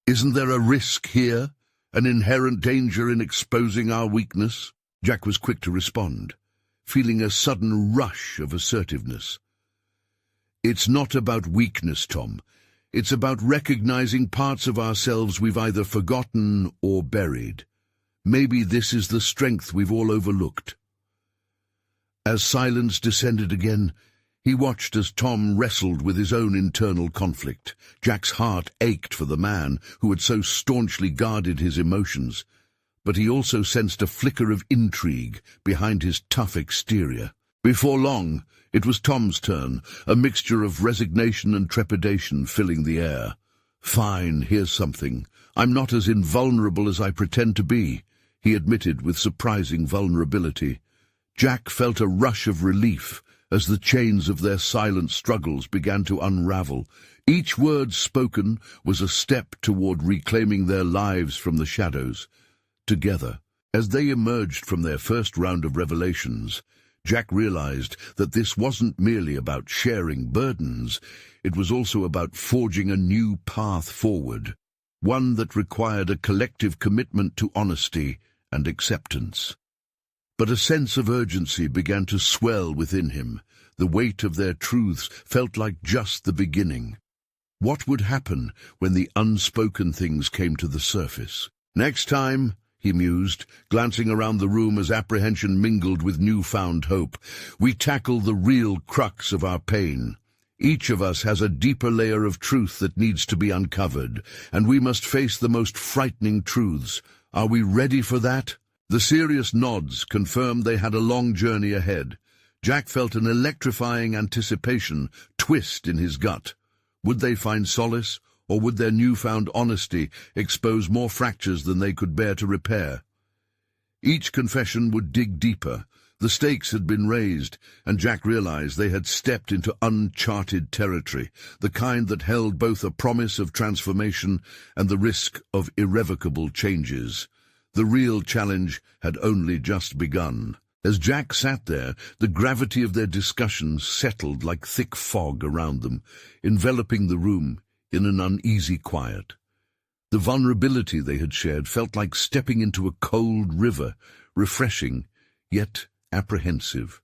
"Isn't there a risk here? An inherent danger in exposing our weakness?" Jack was quick to respond, feeling a sudden rush of assertiveness. "It's not about weakness, Tom. It's about recognizing parts of ourselves we've either forgotten or buried. Maybe this is the strength we've all overlooked." As silence descended again, he watched as Tom wrestled with his own internal conflict. Jack's heart ached for the man who had so staunchly guarded his emotions, but he also sensed a flicker of intrigue behind his tough exterior. Before long, it was Tom's turn, a mixture of resignation and trepidation filling the air. "Fine, here's something. I'm not as invulnerable as I pretend to be," he admitted with surprising vulnerability. Jack felt a rush of relief as the chains of their silent struggles began to unravel. Each word spoken was a step toward reclaiming their lives from the shadows. Together, as they emerged from their first round of revelations, Jack realized that this wasn't merely about sharing burdens, it was also about forging a new path forward, one that required a collective commitment to honesty and acceptance. But a sense of urgency began to swell within him. The weight of their truths felt like just the beginning. What would happen when the unspoken things came to the surface? "Next time," he mused, glancing around the room as apprehension mingled with newfound hope, "we tackle the real crux of our pain. Each of us has a deeper layer of truth that needs to be uncovered, and we must face the most frightening truths. Are we ready for that?" The serious nods confirmed they had a long journey ahead. Jack felt an electrifying anticipation twist in his gut. Would they find solace, or would their newfound honesty expose more fractures than they could bear to repair? Each confession would dig deeper, The stakes had been raised, and Jack realized they had stepped into uncharted territory, the kind that held both a promise of transformation and the risk of irrevocable changes. The real challenge had only just begun. As Jack sat there, the gravity of their discussions settled like thick fog around them, enveloping the room in an uneasy quiet. The vulnerability they had shared felt like stepping into a cold river, refreshing, yet apprehensive.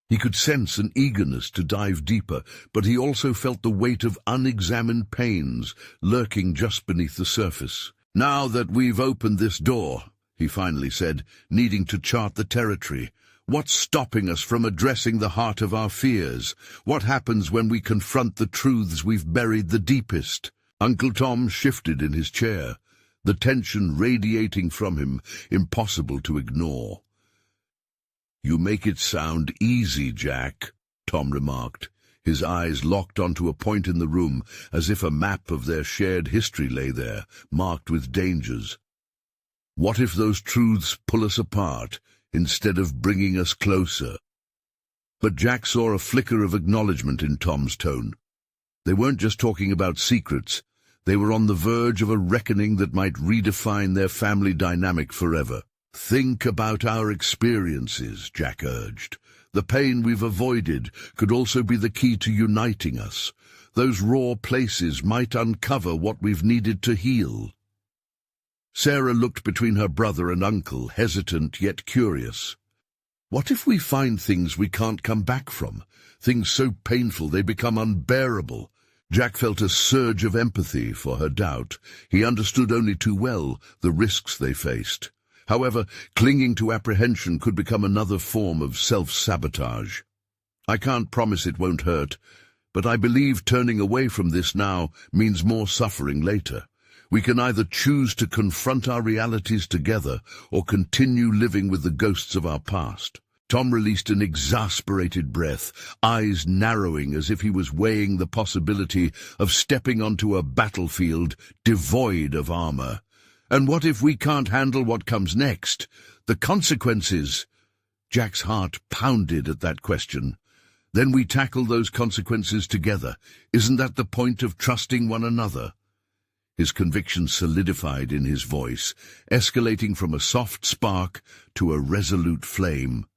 He could sense an eagerness to dive deeper, but he also felt the weight of unexamined pains lurking just beneath the surface. "Now that we've opened this door," he finally said, needing to chart the territory, "what's stopping us from addressing the heart of our fears? What happens when we confront the truths we've buried the deepest?" Uncle Tom shifted in his chair, the tension radiating from him, impossible to ignore. "You make it sound easy, Jack," Tom remarked, his eyes locked onto a point in the room, as if a map of their shared history lay there, marked with dangers. "What if those truths pull us apart, instead of bringing us closer?" But Jack saw a flicker of acknowledgement in Tom's tone. They weren't just talking about secrets. They were on the verge of a reckoning that might redefine their family dynamic forever. "Think about our experiences," Jack urged. "The pain we've avoided could also be the key to uniting us. Those raw places might uncover what we've needed to heal." Sarah looked between her brother and uncle, hesitant yet curious. "What if we find things we can't come back from? Things so painful they become unbearable?" Jack felt a surge of empathy for her doubt. He understood only too well the risks they faced. However, clinging to apprehension could become another form of self-sabotage. "I can't promise it won't hurt, but I believe turning away from this now means more suffering later. We can either choose to confront our realities together or continue living with the ghosts of our past." Tom released an exasperated breath, eyes narrowing as if he was weighing the possibility of stepping onto a battlefield devoid of armor. "And what if we can't handle what comes next? The consequences?" Jack's heart pounded at that question. "Then we tackle those consequences together. Isn't that the point of trusting one another?" His conviction solidified in his voice, escalating from a soft spark to a resolute flame.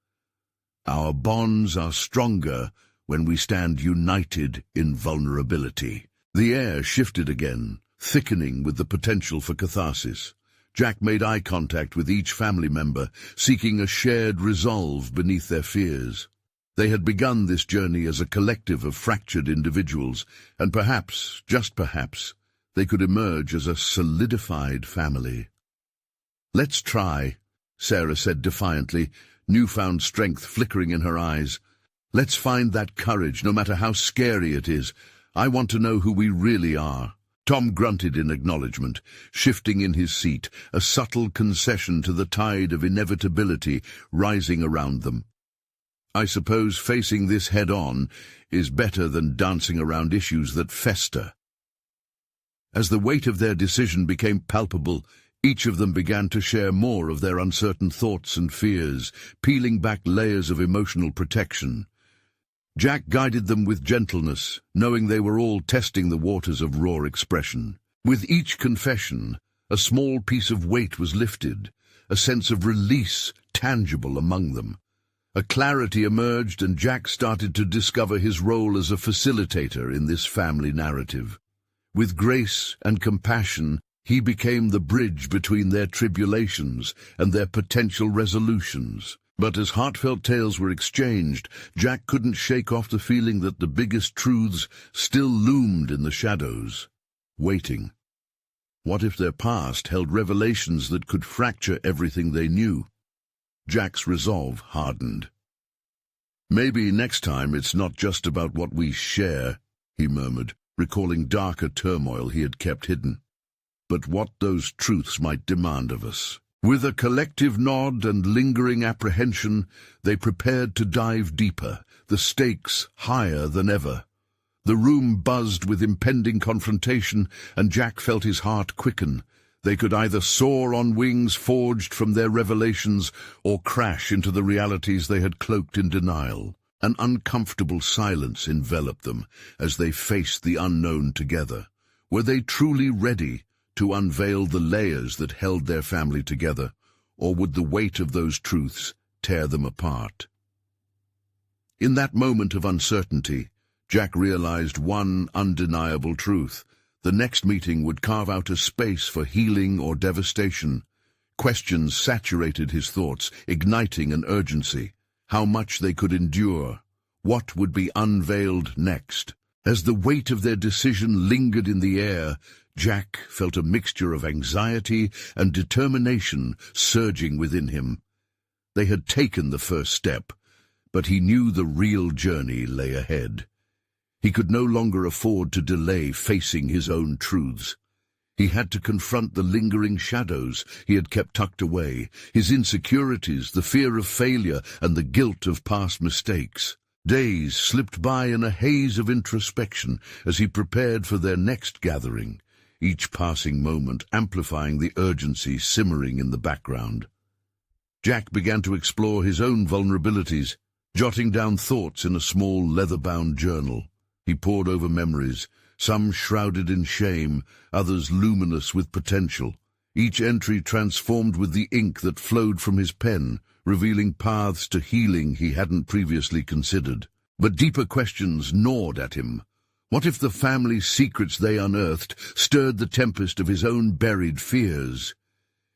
"Our bonds are stronger when we stand united in vulnerability." The air shifted again, thickening with the potential for catharsis. Jack made eye contact with each family member, seeking a shared resolve beneath their fears. They had begun this journey as a collective of fractured individuals, and perhaps, just perhaps, they could emerge as a solidified family. "Let's try," Sarah said defiantly, newfound strength flickering in her eyes. "Let's find that courage, no matter how scary it is. I want to know who we really are." Tom grunted in acknowledgement, shifting in his seat, a subtle concession to the tide of inevitability rising around them. "I suppose facing this head-on is better than dancing around issues that fester." As the weight of their decision became palpable, each of them began to share more of their uncertain thoughts and fears, peeling back layers of emotional protection. Jack guided them with gentleness, knowing they were all testing the waters of raw expression. With each confession, a small piece of weight was lifted, a sense of release tangible among them. A clarity emerged, and Jack started to discover his role as a facilitator in this family narrative. With grace and compassion, he became the bridge between their tribulations and their potential resolutions. But as heartfelt tales were exchanged, Jack couldn't shake off the feeling that the biggest truths still loomed in the shadows, waiting. What if their past held revelations that could fracture everything they knew? Jack's resolve hardened. "Maybe next time it's not just about what we share," he murmured, recalling darker turmoil he had kept hidden, "but what those truths might demand of us." With a collective nod and lingering apprehension, they prepared to dive deeper, the stakes higher than ever. The room buzzed with impending confrontation, and Jack felt his heart quicken. They could either soar on wings forged from their revelations or crash into the realities they had cloaked in denial. An uncomfortable silence enveloped them as they faced the unknown together. Were they truly ready to unveil the layers that held their family together, or would the weight of those truths tear them apart? In that moment of uncertainty, Jack realized one undeniable truth. The next meeting would carve out a space for healing or devastation. Questions saturated his thoughts, igniting an urgency. How much they could endure? What would be unveiled next? As the weight of their decision lingered in the air, Jack felt a mixture of anxiety and determination surging within him. They had taken the first step, but he knew the real journey lay ahead. He could no longer afford to delay facing his own truths. He had to confront the lingering shadows he had kept tucked away, his insecurities, the fear of failure, and the guilt of past mistakes. Days slipped by in a haze of introspection as he prepared for their next gathering, each passing moment amplifying the urgency simmering in the background. Jack began to explore his own vulnerabilities, jotting down thoughts in a small leather-bound journal. He pored over memories, some shrouded in shame, others luminous with potential. Each entry transformed with the ink that flowed from his pen, revealing paths to healing he hadn't previously considered. But deeper questions gnawed at him. What if the family secrets they unearthed stirred the tempest of his own buried fears?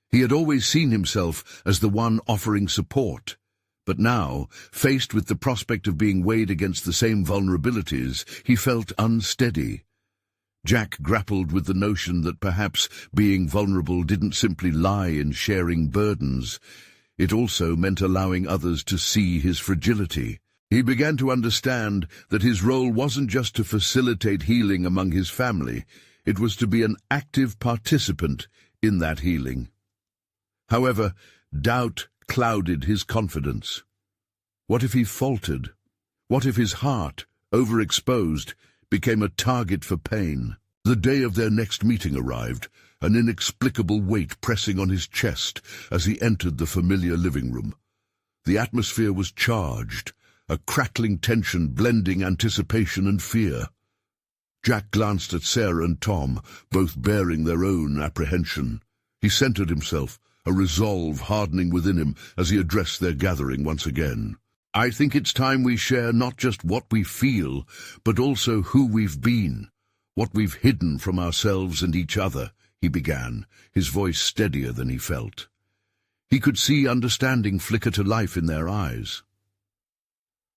He had always seen himself as the one offering support. But now, faced with the prospect of being weighed against the same vulnerabilities, he felt unsteady. Jack grappled with the notion that perhaps being vulnerable didn't simply lie in sharing burdens. It also meant allowing others to see his fragility. He began to understand that his role wasn't just to facilitate healing among his family, it was to be an active participant in that healing. However, doubt clouded his confidence. What if he faltered? What if his heart, overexposed, became a target for pain? The day of their next meeting arrived, an inexplicable weight pressing on his chest as he entered the familiar living room. The atmosphere was charged, a crackling tension blending anticipation and fear. Jack glanced at Sarah and Tom, both bearing their own apprehension. He centered himself, a resolve hardening within him as he addressed their gathering once again. I think it's time we share not just what we feel, but also who we've been, what we've hidden from ourselves and each other, he began, his voice steadier than he felt. He could see understanding flicker to life in their eyes.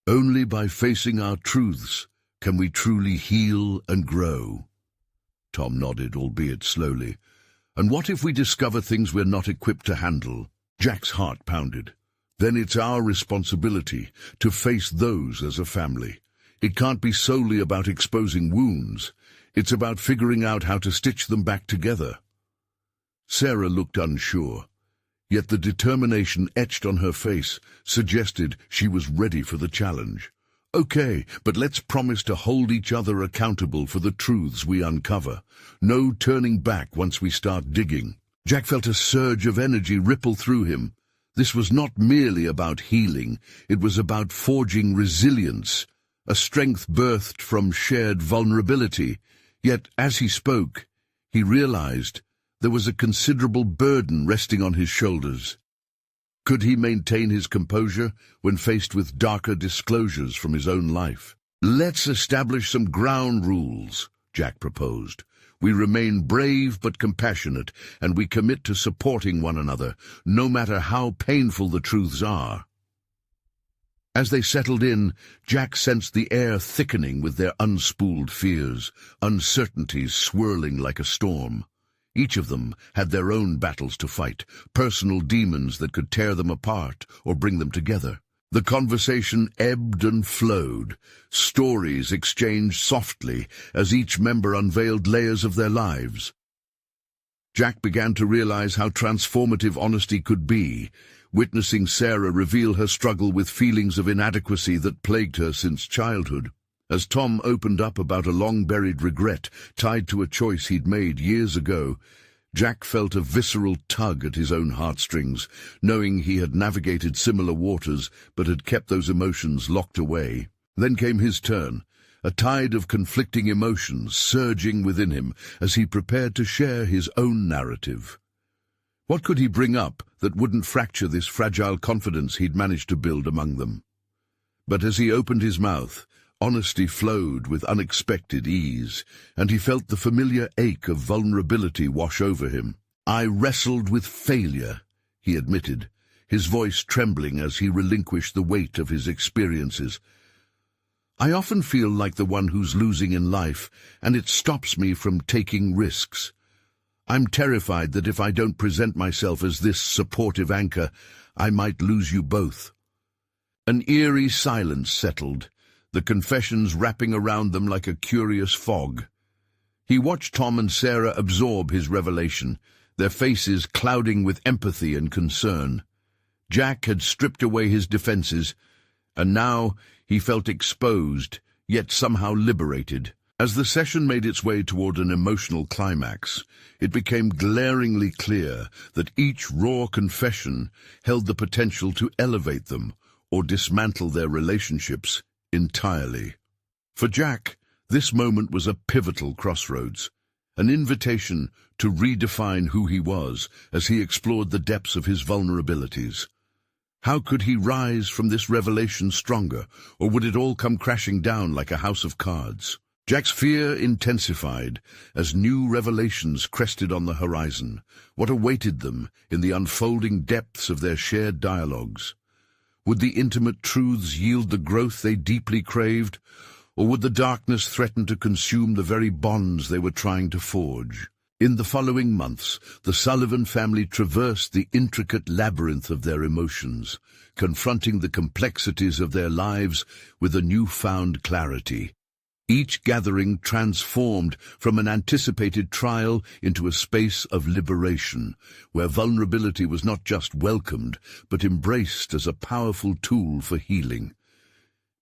Only by facing our truths can we truly heal and grow. Tom nodded, albeit slowly. And what if we discover things we're not equipped to handle? Jack's heart pounded. Then it's our responsibility to face those as a family. It can't be solely about exposing wounds. It's about figuring out how to stitch them back together. Sarah looked unsure, yet the determination etched on her face suggested she was ready for the challenge. Okay, but let's promise to hold each other accountable for the truths we uncover. No turning back once we start digging. Jack felt a surge of energy ripple through him. This was not merely about healing, it was about forging resilience, a strength birthed from shared vulnerability. Yet, as he spoke, he realized there was a considerable burden resting on his shoulders. Could he maintain his composure when faced with darker disclosures from his own life? Let's establish some ground rules, Jack proposed. We remain brave but compassionate, and we commit to supporting one another, no matter how painful the truths are. As they settled in, Jack sensed the air thickening with their unspooled fears, uncertainties swirling like a storm. Each of them had their own battles to fight, personal demons that could tear them apart or bring them together. The conversation ebbed and flowed, stories exchanged softly as each member unveiled layers of their lives. Jack began to realize how transformative honesty could be, witnessing Sarah reveal her struggle with feelings of inadequacy that plagued her since childhood. As Tom opened up about a long-buried regret tied to a choice he'd made years ago, Jack felt a visceral tug at his own heartstrings, knowing he had navigated similar waters but had kept those emotions locked away. Then came his turn, a tide of conflicting emotions surging within him as he prepared to share his own narrative. What could he bring up that wouldn't fracture this fragile confidence he'd managed to build among them? But as he opened his mouth, honesty flowed with unexpected ease, and he felt the familiar ache of vulnerability wash over him. "I wrestled with failure," he admitted, his voice trembling as he relinquished the weight of his experiences. "I often feel like the one who's losing in life, and it stops me from taking risks. I'm terrified that if I don't present myself as this supportive anchor, I might lose you both." An eerie silence settled, the confessions wrapping around them like a curious fog. He watched Tom and Sarah absorb his revelation, their faces clouding with empathy and concern. Jack had stripped away his defenses, and now he felt exposed, yet somehow liberated. As the session made its way toward an emotional climax, it became glaringly clear that each raw confession held the potential to elevate them or dismantle their relationships entirely. For Jack, this moment was a pivotal crossroads, an invitation to redefine who he was as he explored the depths of his vulnerabilities. How could he rise from this revelation stronger, or would it all come crashing down like a house of cards? Jack's fear intensified as new revelations crested on the horizon. What awaited them in the unfolding depths of their shared dialogues? Would the intimate truths yield the growth they deeply craved, or would the darkness threaten to consume the very bonds they were trying to forge? In the following months, the Sullivan family traversed the intricate labyrinth of their emotions, confronting the complexities of their lives with a newfound clarity. Each gathering transformed from an anticipated trial into a space of liberation, where vulnerability was not just welcomed, but embraced as a powerful tool for healing.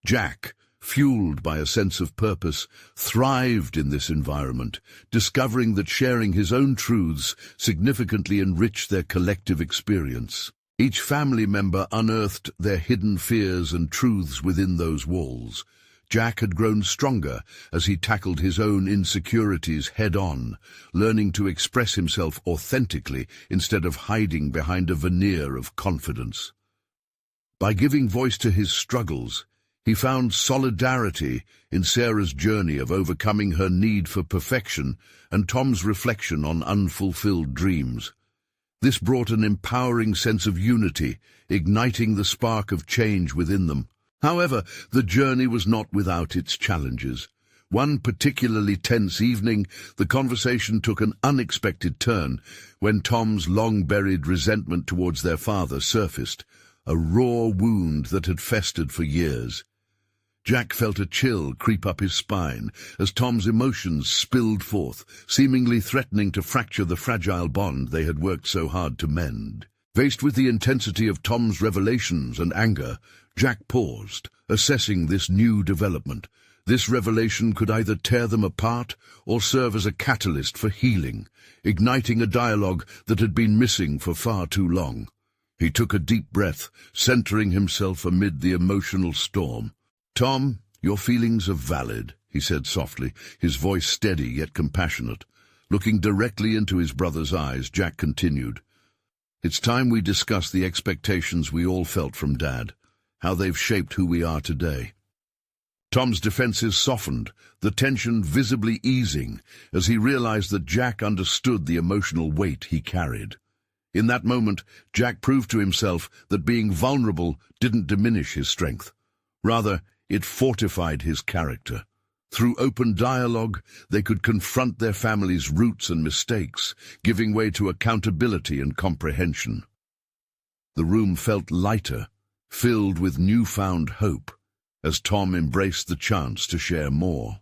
Jack, fueled by a sense of purpose, thrived in this environment, discovering that sharing his own truths significantly enriched their collective experience. Each family member unearthed their hidden fears and truths within those walls. Jack had grown stronger as he tackled his own insecurities head-on, learning to express himself authentically instead of hiding behind a veneer of confidence. By giving voice to his struggles, he found solidarity in Sarah's journey of overcoming her need for perfection and Tom's reflection on unfulfilled dreams. This brought an empowering sense of unity, igniting the spark of change within them. However, the journey was not without its challenges. One particularly tense evening, the conversation took an unexpected turn when Tom's long-buried resentment towards their father surfaced, a raw wound that had festered for years. Jack felt a chill creep up his spine as Tom's emotions spilled forth, seemingly threatening to fracture the fragile bond they had worked so hard to mend. Faced with the intensity of Tom's revelations and anger, Jack paused, assessing this new development. This revelation could either tear them apart or serve as a catalyst for healing, igniting a dialogue that had been missing for far too long. He took a deep breath, centering himself amid the emotional storm. "Tom, your feelings are valid," he said softly, his voice steady yet compassionate. Looking directly into his brother's eyes, Jack continued, "It's time we discuss the expectations we all felt from Dad, how they've shaped who we are today." Tom's defenses softened, the tension visibly easing, as he realized that Jack understood the emotional weight he carried. In that moment, Jack proved to himself that being vulnerable didn't diminish his strength. Rather, it fortified his character. Through open dialogue, they could confront their family's roots and mistakes, giving way to accountability and comprehension. The room felt lighter, filled with newfound hope, as Tom embraced the chance to share more.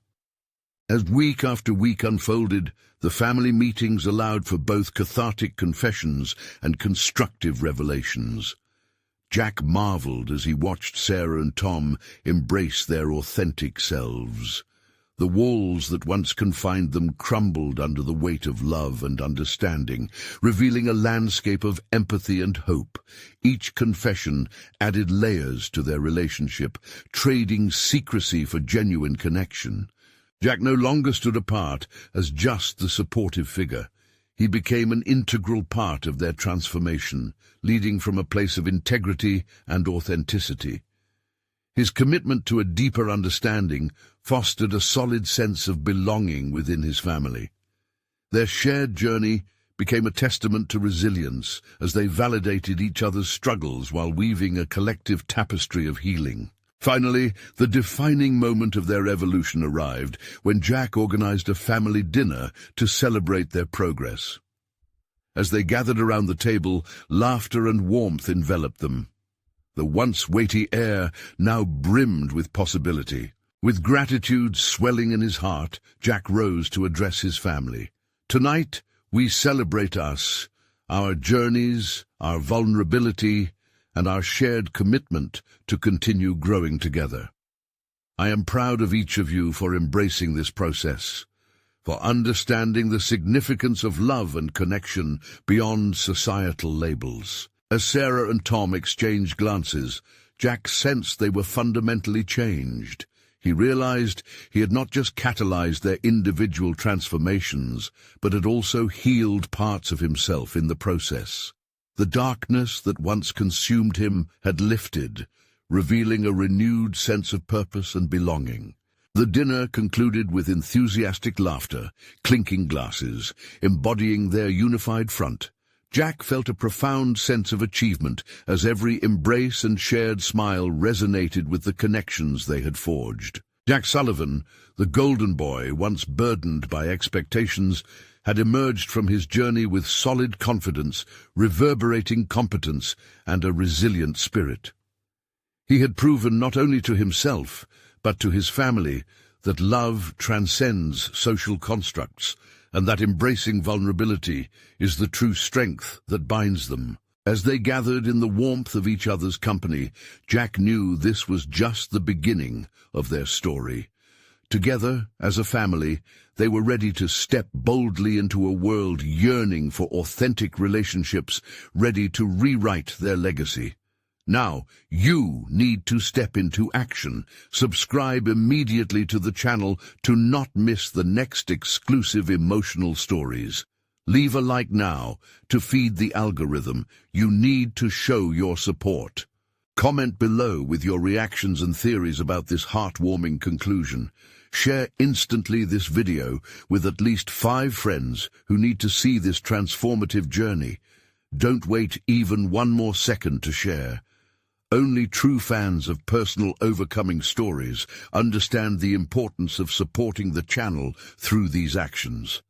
As week after week unfolded, the family meetings allowed for both cathartic confessions and constructive revelations. Jack marveled as he watched Sarah and Tom embrace their authentic selves. The walls that once confined them crumbled under the weight of love and understanding, revealing a landscape of empathy and hope. Each confession added layers to their relationship, trading secrecy for genuine connection. Jack no longer stood apart as just the supportive figure. He became an integral part of their transformation, leading from a place of integrity and authenticity. His commitment to a deeper understanding fostered a solid sense of belonging within his family. Their shared journey became a testament to resilience as they validated each other's struggles while weaving a collective tapestry of healing. Finally, the defining moment of their evolution arrived when Jack organized a family dinner to celebrate their progress. As they gathered around the table, laughter and warmth enveloped them. The once weighty air now brimmed with possibility. With gratitude swelling in his heart, Jack rose to address his family. Tonight, we celebrate us, our journeys, our vulnerability, and our shared commitment to continue growing together. I am proud of each of you for embracing this process, for understanding the significance of love and connection beyond societal labels. As Sarah and Tom exchanged glances, Jack sensed they were fundamentally changed. He realized he had not just catalyzed their individual transformations, but had also healed parts of himself in the process. The darkness that once consumed him had lifted, revealing a renewed sense of purpose and belonging. The dinner concluded with enthusiastic laughter, clinking glasses, embodying their unified front. Jack felt a profound sense of achievement as every embrace and shared smile resonated with the connections they had forged. Jack Sullivan, the golden boy once burdened by expectations, had emerged from his journey with solid confidence, reverberating competence, and a resilient spirit. He had proven not only to himself, but to his family, that love transcends social constructs, and that embracing vulnerability is the true strength that binds them. As they gathered in the warmth of each other's company, Jack knew this was just the beginning of their story. Together, as a family, they were ready to step boldly into a world yearning for authentic relationships, ready to rewrite their legacy. Now, you need to step into action. Subscribe immediately to the channel to not miss the next exclusive emotional stories. Leave a like now to feed the algorithm. You need to show your support. Comment below with your reactions and theories about this heartwarming conclusion. Share instantly this video with at least 5 friends who need to see this transformative journey. Don't wait even one more second to share. Only true fans of personal overcoming stories understand the importance of supporting the channel through these actions.